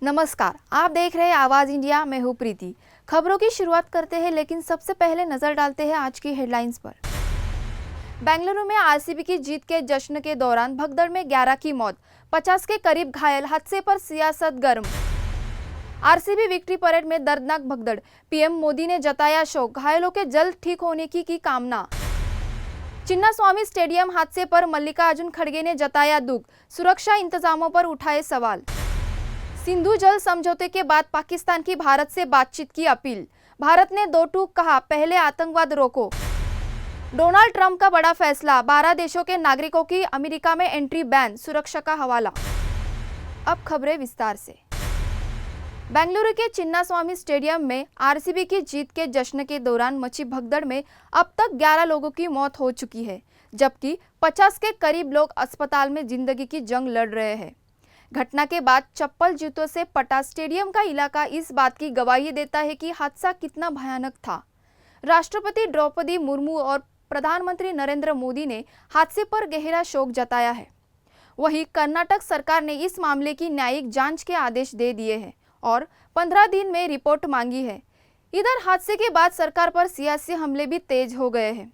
नमस्कार, आप देख रहे हैं आवाज इंडिया। मैं हूं प्रीति। खबरों की शुरुआत करते हैं, लेकिन सबसे पहले नजर डालते हैं आज की हेडलाइंस पर। बेंगलुरु में आरसीबी की जीत के जश्न के दौरान भगदड़ में 11 की मौत, 50 के करीब घायल, हादसे पर सियासत गर्म। आरसीबी विक्ट्री परेड में दर्दनाक भगदड़, पीएम मोदी ने जताया शोक, घायलों के जल्द ठीक होने की कामना। चिन्नास्वामी स्टेडियम हादसे पर मल्लिकार्जुन खड़गे ने जताया दुख, सुरक्षा इंतजामों पर उठाए सवाल। सिंधु जल समझौते के बाद पाकिस्तान की भारत से बातचीत की अपील, भारत ने दो टूक कहा, पहले आतंकवाद रोको। डोनाल्ड ट्रंप का बड़ा फैसला, 12 देशों के नागरिकों की अमेरिका में एंट्री बैन, सुरक्षा का हवाला। अब खबरें विस्तार से। बेंगलुरु के चिन्नास्वामी स्टेडियम में आरसीबी की जीत के जश्न के दौरान मची भगदड़ में अब तक 11 लोगों की मौत हो चुकी है, जबकि 50 के करीब लोग अस्पताल में जिंदगी की जंग लड़ रहे हैं। घटना के बाद चप्पल जूतों से पटा स्टेडियम का इलाका इस बात की गवाही देता है कि हादसा कितना भयानक था। राष्ट्रपति द्रौपदी मुर्मू और प्रधानमंत्री नरेंद्र मोदी ने हादसे पर गहरा शोक जताया है। वहीं कर्नाटक सरकार ने इस मामले की न्यायिक जांच के आदेश दे दिए हैं और 15 दिन में रिपोर्ट मांगी है। इधर हादसे के बाद सरकार पर सियासी हमले भी तेज हो गए हैं।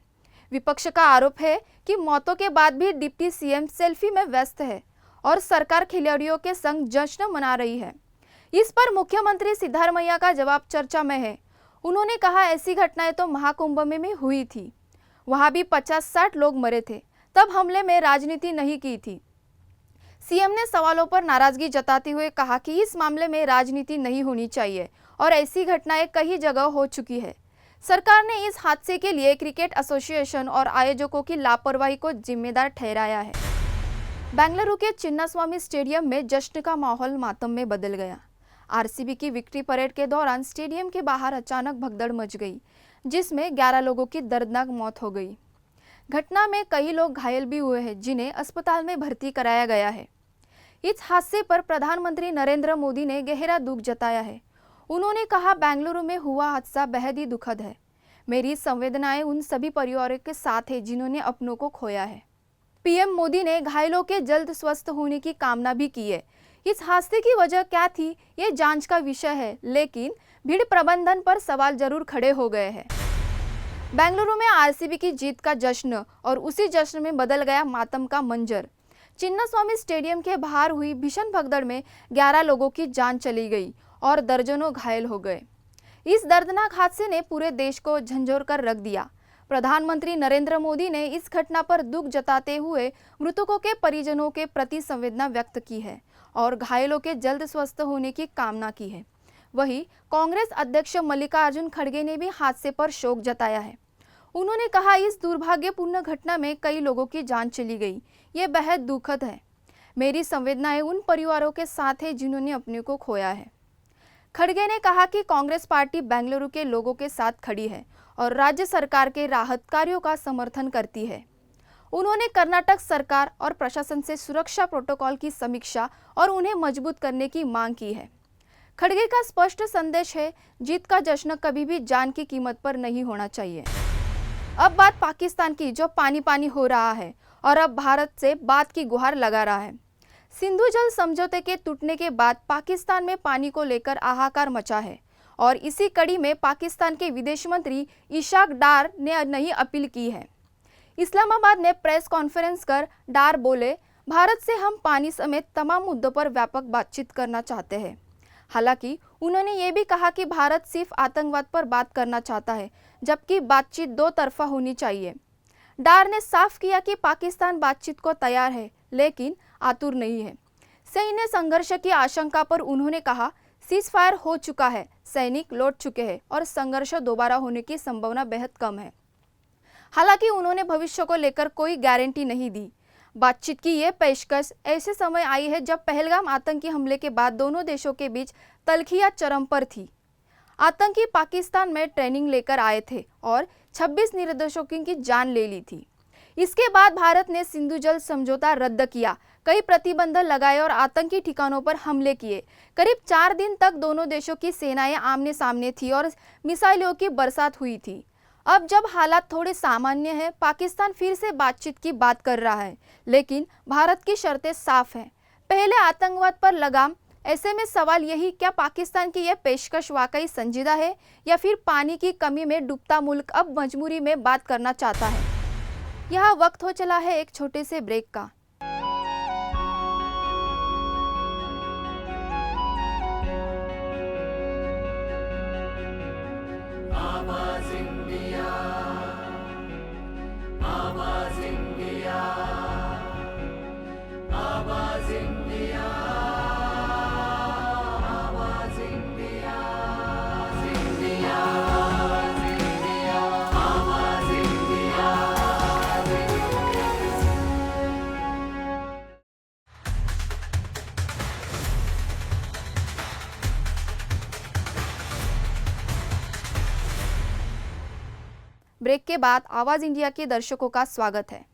विपक्ष का आरोप है कि मौतों के बाद भी डिप्टी सीएम सेल्फी में व्यस्त है और सरकार खिलाड़ियों के संग जश्न मना रही है। इस पर मुख्यमंत्री सिद्धारमैया का जवाब चर्चा में है। उन्होंने कहा, ऐसी घटनाएं तो महाकुंभ में हुई थी, वहां भी 50-60 लोग मरे थे, तब हमले में राजनीति नहीं की थी। सीएम ने सवालों पर नाराजगी जताते हुए कहा कि इस मामले में राजनीति नहीं होनी चाहिए और ऐसी घटनाएं कई जगह हो चुकी है। सरकार ने इस हादसे के लिए क्रिकेट एसोसिएशन और आयोजकों की लापरवाही को जिम्मेदार ठहराया है। बेंगलुरु के चिन्नास्वामी स्टेडियम में जश्न का माहौल मातम में बदल गया। आरसीबी की विक्ट्री परेड के दौरान स्टेडियम के बाहर अचानक भगदड़ मच गई, जिसमें 11 लोगों की दर्दनाक मौत हो गई। घटना में कई लोग घायल भी हुए हैं, जिन्हें अस्पताल में भर्ती कराया गया है। इस हादसे पर प्रधानमंत्री नरेंद्र मोदी ने गहरा दुख जताया है। उन्होंने कहा, बेंगलुरु में हुआ हादसा बेहद ही दुखद है। मेरी संवेदनाएं उन सभी परिवारों के साथ है जिन्होंने अपनों को खोया है। पीएम मोदी ने घायलों के जल्द स्वस्थ होने की कामना भी की है। इस हादसे की वजह क्या थी, ये जांच का विषय है, लेकिन भीड़ प्रबंधन पर सवाल जरूर खड़े हो गए हैं। बेंगलुरु में आरसीबी की जीत का जश्न और उसी जश्न में बदल गया मातम का मंजर। चिन्नास्वामी स्टेडियम के बाहर हुई भीषण भगदड़ में 11 लोगों की जान चली गई और दर्जनों घायल हो गए। इस दर्दनाक हादसे ने पूरे देश को झंझोर कर रख दिया। प्रधानमंत्री नरेंद्र मोदी ने इस घटना पर दुख जताते हुए मृतकों के परिजनों के प्रति संवेदना व्यक्त की है और घायलों के जल्द स्वस्थ होने की कामना की है। वहीं कांग्रेस अध्यक्ष मल्लिकार्जुन खड़गे ने भी हादसे पर शोक जताया है। उन्होंने कहा, इस दुर्भाग्यपूर्ण घटना में कई लोगों की जान चली गई, ये बेहद दुखद है। मेरी संवेदनाएं उन परिवारों के साथ है जिन्होंने अपने को खोया है। खड़गे ने कहा कि कांग्रेस पार्टी बेंगलुरु के लोगों के साथ खड़ी है और राज्य सरकार के राहत कार्यों का समर्थन करती है। उन्होंने कर्नाटक सरकार और प्रशासन से सुरक्षा प्रोटोकॉल की समीक्षा और उन्हें मजबूत करने की मांग की है। खड़गे का स्पष्ट संदेश है, जीत का जश्न कभी भी जान की कीमत पर नहीं होना चाहिए। अब बात पाकिस्तान की, जो पानी पानी हो रहा है और अब भारत से बात की गुहार लगा रहा है। सिंधु जल समझौते के टूटने के बाद पाकिस्तान में पानी को लेकर हाहाकार मचा है और इसी कड़ी में पाकिस्तान के विदेश मंत्री इशाक डार ने नई अपील की है। इस्लामाबाद में प्रेस कॉन्फ्रेंस कर डार बोले, भारत से हम पानी समेत तमाम मुद्दों पर व्यापक बातचीत करना चाहते हैं। हालांकि उन्होंने ये भी कहा कि भारत सिर्फ आतंकवाद पर बात करना चाहता है, जबकि बातचीत दो तरफा होनी चाहिए। डार ने साफ किया कि पाकिस्तान बातचीत को तैयार है, लेकिन आतुर नहीं है। सैन्य संघर्ष की आशंका पर उन्होंने कहा, सीज फायर हो चुका है, सैनिक लौट चुके हैं और संघर्ष दोबारा होने की संभावना बेहद कम है। हालांकि उन्होंने भविष्य को लेकर कोई गारंटी नहीं दी। बातचीत की यह पेशकश ऐसे समय आई है जब पहलगाम आतंकी हमले के बाद दोनों देशों के बीच तल्खियां चरम पर थी। आतंकी पाकिस्तान में ट्रेनिंग लेकर आए थे और 26 निर्दोषों की जान ले ली थी। इसके बाद भारत ने सिंधु जल समझौता रद्द किया, कई प्रतिबंध लगाए और आतंकी ठिकानों पर हमले किए। करीब 4 दिन तक दोनों देशों की सेनाएं आमने सामने थी और मिसाइलों की बरसात हुई थी। अब जब हालात थोड़े सामान्य हैं, पाकिस्तान फिर से बातचीत की बात कर रहा है, लेकिन भारत की शर्तें साफ हैं। पहले आतंकवाद पर लगाम, ऐसे में सवाल यही, क्या पाकिस्तान की यह पेशकश वाकई संजीदा है या फिर पानी की कमी में डूबता मुल्क अब मजबूरी में बात करना चाहता है। यह वक्त हो चला है एक छोटे से ब्रेक का। ब्रेक के बाद आवाज इंडिया के दर्शकों का स्वागत है।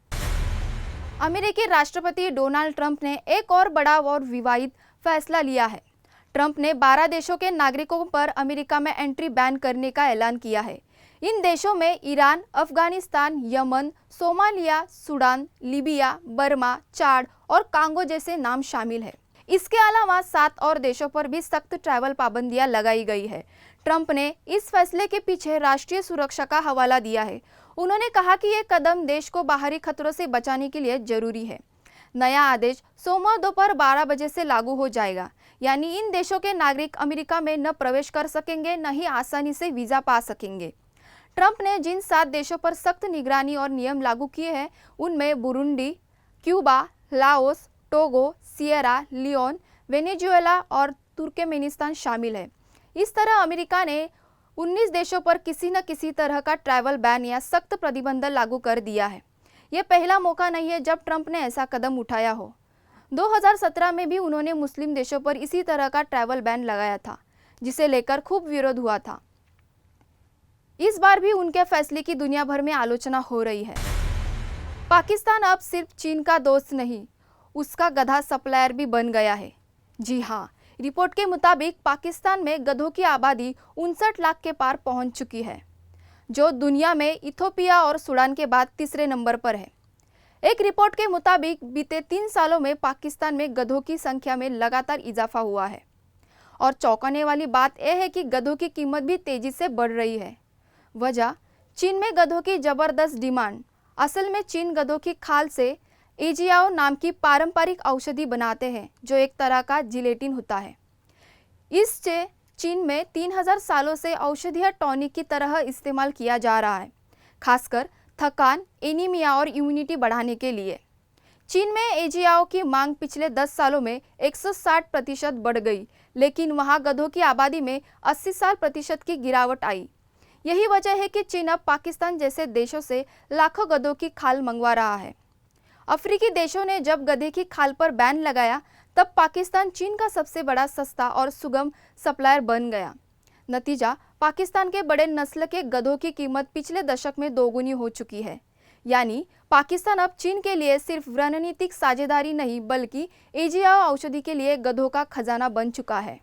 अमेरिकी राष्ट्रपति डोनाल्ड ट्रंप ने एक और बड़ा और विवादित फैसला लिया है। ट्रंप ने 12 देशों के नागरिकों पर अमेरिका में एंट्री बैन करने का ऐलान किया है। इन देशों में Iran, Afghanistan, Yemen, Somalia, Sudan, Libya, Burma, Chad और कांगो जैसे नाम शामिल है। इसके अलावा 7 और देशों पर भी सख्त ट्रैवल पाबंदियां लगाई गई है। ट्रंप ने इस फैसले के पीछे राष्ट्रीय सुरक्षा का हवाला दिया है। उन्होंने कहा कि ये कदम देश को बाहरी खतरों से बचाने के लिए जरूरी है। नया आदेश सोमवार दोपहर 12 बजे से लागू हो जाएगा, यानी इन देशों के नागरिक अमेरिका में न प्रवेश कर सकेंगे, न ही आसानी से वीजा पा सकेंगे। ट्रंप ने जिन 7 देशों पर सख्त निगरानी और नियम लागू किए हैं, उनमें Burundi, Cuba, Laos, Togo, Sierra Leone, Venezuela और तुर्कमेनिस्तान शामिल है। इस तरह अमेरिका ने 19 देशों पर किसी न किसी तरह का ट्रैवल बैन या सख्त प्रतिबंध लागू कर दिया है। यह पहला मौका नहीं है जब ट्रंप ने ऐसा कदम उठाया हो। 2017 में भी उन्होंने मुस्लिम देशों पर इसी तरह का ट्रैवल बैन लगाया था, जिसे लेकर खूब विरोध हुआ था। इस बार भी उनके फैसले की दुनिया भर में आलोचना हो रही है। पाकिस्तान अब सिर्फ चीन का दोस्त नहीं, उसका गधा सप्लायर भी बन गया है। जी हाँ, रिपोर्ट के मुताबिक पाकिस्तान में गधों की आबादी 59 लाख के पार पहुंच चुकी है, जो दुनिया में इथोपिया और सूडान के बाद तीसरे नंबर पर है। एक रिपोर्ट के मुताबिक बीते 3 सालों में पाकिस्तान में गधों की संख्या में लगातार इजाफा हुआ है और चौंकाने वाली बात यह है कि गधों की कीमत भी तेजी से बढ़ रही है। वजह, चीन में गधों की जबरदस्त डिमांड। असल में चीन गधों की खाल से एजियाओ नाम की पारंपरिक औषधि बनाते हैं, जो एक तरह का जिलेटिन होता है। इससे चीन में 3000 सालों से औषधीय टॉनिक की तरह इस्तेमाल किया जा रहा है, खासकर थकान, एनीमिया और इम्यूनिटी बढ़ाने के लिए। चीन में एजियाओ की मांग पिछले 10 सालों में 160% बढ़ गई, लेकिन वहां गधों की आबादी में 80% की गिरावट आई। यही वजह है कि चीन अब पाकिस्तान जैसे देशों से लाखों गधों की खाल मंगवा रहा है। अफ्रीकी देशों ने जब गधे की खाल पर बैन लगाया, तब पाकिस्तान चीन का सबसे बड़ा सस्ता और सुगम सप्लायर बन गया। नतीजा, पाकिस्तान के बड़े नस्ल के गधों की कीमत पिछले दशक में दोगुनी हो चुकी है। यानी पाकिस्तान अब चीन के लिए सिर्फ रणनीतिक साझेदारी नहीं, बल्कि एजियाओ औषधि के लिए गधों का खजाना बन चुका है।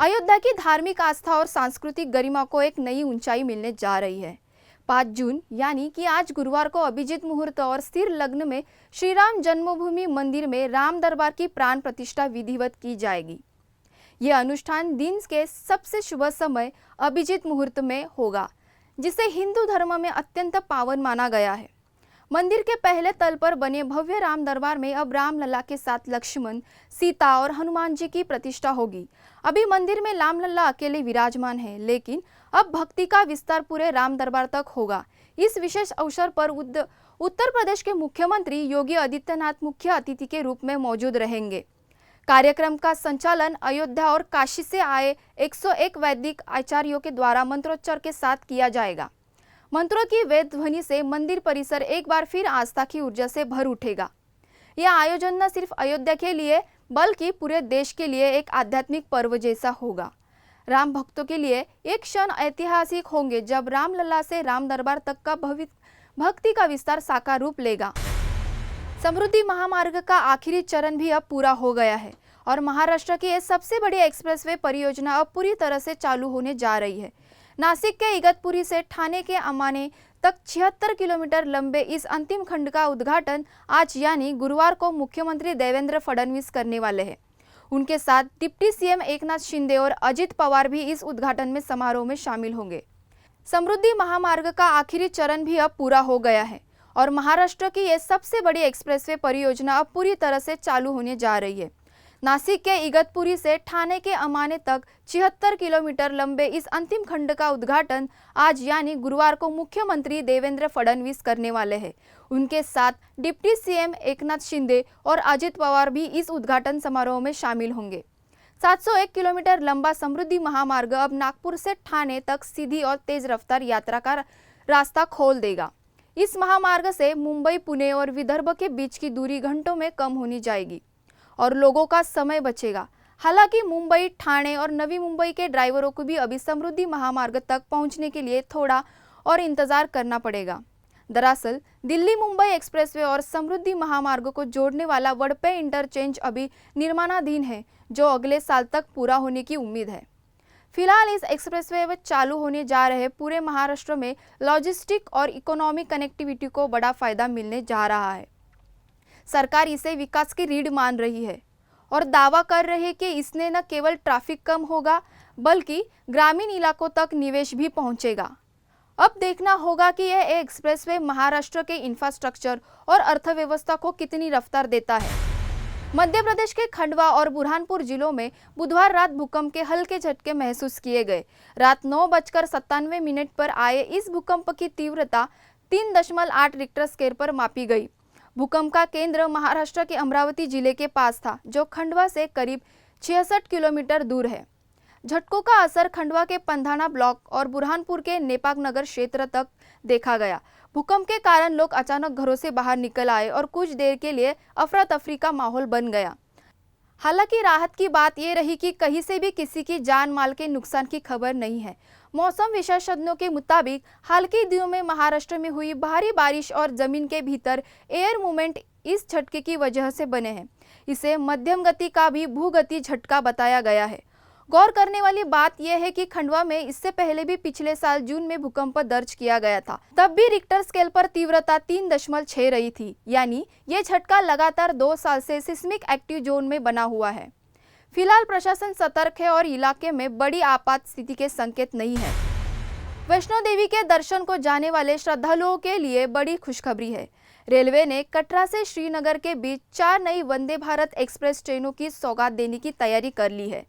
अयोध्या की धार्मिक आस्था और सांस्कृतिक गरिमा को एक नई ऊंचाई मिलने जा रही है। 5 जून यानी कि आज गुरुवार को अभिजीत मुहूर्त और स्थिर लग्न में श्री राम जन्मभूमि मंदिर में राम दरबार की प्राण प्रतिष्ठा विधिवत की जाएगी। यह अनुष्ठान दिन के सबसे शुभ समय अभिजीत मुहूर्त में होगा, जिसे हिंदू धर्म में अत्यंत पावन माना गया है। मंदिर के पहले तल पर बने भव्य राम दरबार में अब राम लल्ला के साथ लक्ष्मण, सीता और हनुमान जी की प्रतिष्ठा होगी। अभी मंदिर में राम लल्ला अकेले विराजमान है, लेकिन अब भक्ति का विस्तार पूरे राम दरबार तक होगा। इस विशेष अवसर पर उत्तर प्रदेश के मुख्यमंत्री योगी आदित्यनाथ मुख्य अतिथि के रूप में मौजूद रहेंगे। कार्यक्रम का संचालन अयोध्या और काशी से आए 101 वैदिक आचार्यों के द्वारा मंत्रोच्चार के साथ किया जाएगा। मंत्रों की वेद ध्वनि से मंदिर परिसर एक बार फिर आस्था की ऊर्जा से भर उठेगा। यह आयोजन न सिर्फ अयोध्या के लिए बल्कि पूरे देश के लिए एक आध्यात्मिक पर्व जैसा होगा। राम भक्तों के लिए एक क्षण ऐतिहासिक होंगे जब राम लल्ला से राम दरबार तक का भक्ति का विस्तार साकार रूप लेगा। समृद्धि महामार्ग का आखिरी चरण भी अब पूरा हो गया है और महाराष्ट्र की यह सबसे बड़ी एक्सप्रेसवे परियोजना अब पूरी तरह से चालू होने जा रही है। नासिक के इगतपुरी से ठाणे के अमाने तक 76 किलोमीटर लंबे इस अंतिम खंड का उद्घाटन आज यानी गुरुवार को मुख्यमंत्री देवेंद्र फडणवीस करने वाले हैं। उनके साथ डिप्टी सीएम एकनाथ शिंदे और अजित पवार भी इस उद्घाटन में समारोह में शामिल होंगे। समृद्धि महामार्ग का आखिरी चरण भी अब पूरा हो गया है और महाराष्ट्र की यह सबसे बड़ी एक्सप्रेसवे परियोजना अब पूरी तरह से चालू होने जा रही है। नासिक के इगतपुरी से ठाणे के अमाने तक 76 किलोमीटर लंबे इस अंतिम खंड का उद्घाटन आज यानी गुरुवार को मुख्यमंत्री देवेंद्र फडणवीस करने वाले हैं। उनके साथ डिप्टी सीएम एकनाथ शिंदे और अजित पवार भी इस उद्घाटन समारोह में शामिल होंगे। 701 किलोमीटर लंबा समृद्धि महामार्ग अब नागपुर से ठाणे तक सीधी और तेज रफ्तार यात्रा का रास्ता खोल देगा। इस महामार्ग से मुंबई, पुणे और विदर्भ के बीच की दूरी घंटों में कम होनी जाएगी और लोगों का समय बचेगा। हालांकि मुंबई, ठाणे और नवी मुंबई के ड्राइवरों को भी अभी समृद्धि महामार्ग तक पहुंचने के लिए थोड़ा और इंतजार करना पड़ेगा। दरअसल दिल्ली मुंबई एक्सप्रेसवे और समृद्धि महामार्ग को जोड़ने वाला वडपे इंटरचेंज अभी निर्माणाधीन है, जो अगले साल तक पूरा होने की उम्मीद है। फिलहाल इस एक्सप्रेसवे में चालू होने जा रहे पूरे महाराष्ट्र में लॉजिस्टिक और इकोनॉमिक कनेक्टिविटी को बड़ा फायदा मिलने जा रहा है। सरकार इसे विकास की रीढ़ मान रही है और दावा कर रही है कि इसने न केवल ट्रैफिक कम होगा बल्कि ग्रामीण इलाकों तक निवेश भी पहुंचेगा। अब देखना होगा कि यह एक्सप्रेसवे महाराष्ट्र के इंफ्रास्ट्रक्चर और अर्थव्यवस्था को कितनी रफ्तार देता है। मध्य प्रदेश के खंडवा और बुरहानपुर जिलों में बुधवार रात भूकंप के हल्के झटके महसूस किए गए। रात 9:97 पर आए इस भूकंप की तीव्रता 3.8 रिक्टर स्केल पर मापी गई। भूकंप का केंद्र महाराष्ट्र के अमरावती जिले के पास था, जो खंडवा से करीब 66 किलोमीटर दूर है। झटकों का असर खंडवा के पंधाना ब्लॉक और बुरहानपुर के नेपाक नगर क्षेत्र तक देखा गया। भूकंप के कारण लोग अचानक घरों से बाहर निकल आए और कुछ देर के लिए अफरा तफरी का माहौल बन गया। हालांकि राहत की बात यह रही कि कहीं से भी किसी की जान माल के नुकसान की खबर नहीं है। मौसम विशेषज्ञों के मुताबिक हाल के दिनों में महाराष्ट्र में हुई भारी बारिश और जमीन के भीतर एयर मूवमेंट इस झटके की वजह से बने हैं। इसे मध्यम गति का भी भूगति झटका बताया गया है। गौर करने वाली बात यह है कि खंडवा में इससे पहले भी पिछले साल जून में भूकंप दर्ज किया गया था। तब भी रिक्टर स्केल पर तीव्रता 3.6 रही थी, यानी यह झटका लगातार 2 साल से सिस्मिक एक्टिव जोन में बना हुआ है। फिलहाल प्रशासन सतर्क है और इलाके में बड़ी आपात स्थिति के संकेत नहीं है। वैष्णो देवी के दर्शन को जाने वाले श्रद्धालुओं के लिए बड़ी खुशखबरी है। रेलवे ने कटरा से श्रीनगर के बीच 4 नई वंदे भारत एक्सप्रेस ट्रेनों की सौगात देने की तैयारी कर ली है।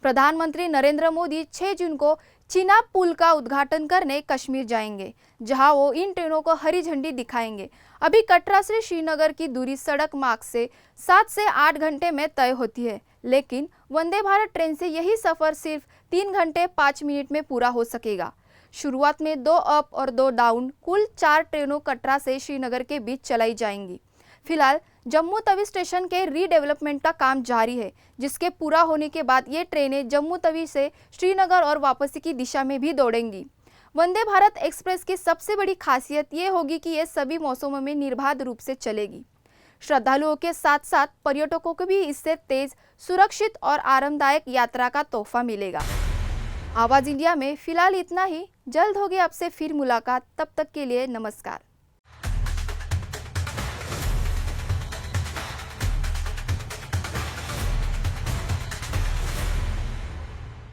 प्रधानमंत्री नरेंद्र मोदी 6 जून को चिनाब पुल का उद्घाटन करने कश्मीर जाएंगे, जहां वो इन ट्रेनों को हरी झंडी दिखाएंगे। अभी कटरा से श्रीनगर की दूरी सड़क मार्ग से 7 से 8 घंटे में तय होती है, लेकिन वंदे भारत ट्रेन से यही सफर सिर्फ 3 घंटे 5 मिनट में पूरा हो सकेगा। शुरुआत में 2 अप और 2 डाउन कुल 4 ट्रेनों कटरा से श्रीनगर के बीच चलाई जाएंगी। फिलहाल जम्मू तवी स्टेशन के रीडेवलपमेंट का काम जारी है, जिसके पूरा होने के बाद ये ट्रेनें जम्मू तवी से श्रीनगर और वापसी की दिशा में भी दौड़ेंगी। वंदे भारत एक्सप्रेस की सबसे बड़ी खासियत ये होगी कि ये सभी मौसमों में निर्बाध रूप से चलेगी। श्रद्धालुओं के साथ साथ पर्यटकों को भी इससे तेज, सुरक्षित और आरामदायक यात्रा का तोहफा मिलेगा। आवाज इंडिया में फिलहाल इतना ही। जल्द होगी आपसे फिर मुलाकात। तब तक के लिए नमस्कार।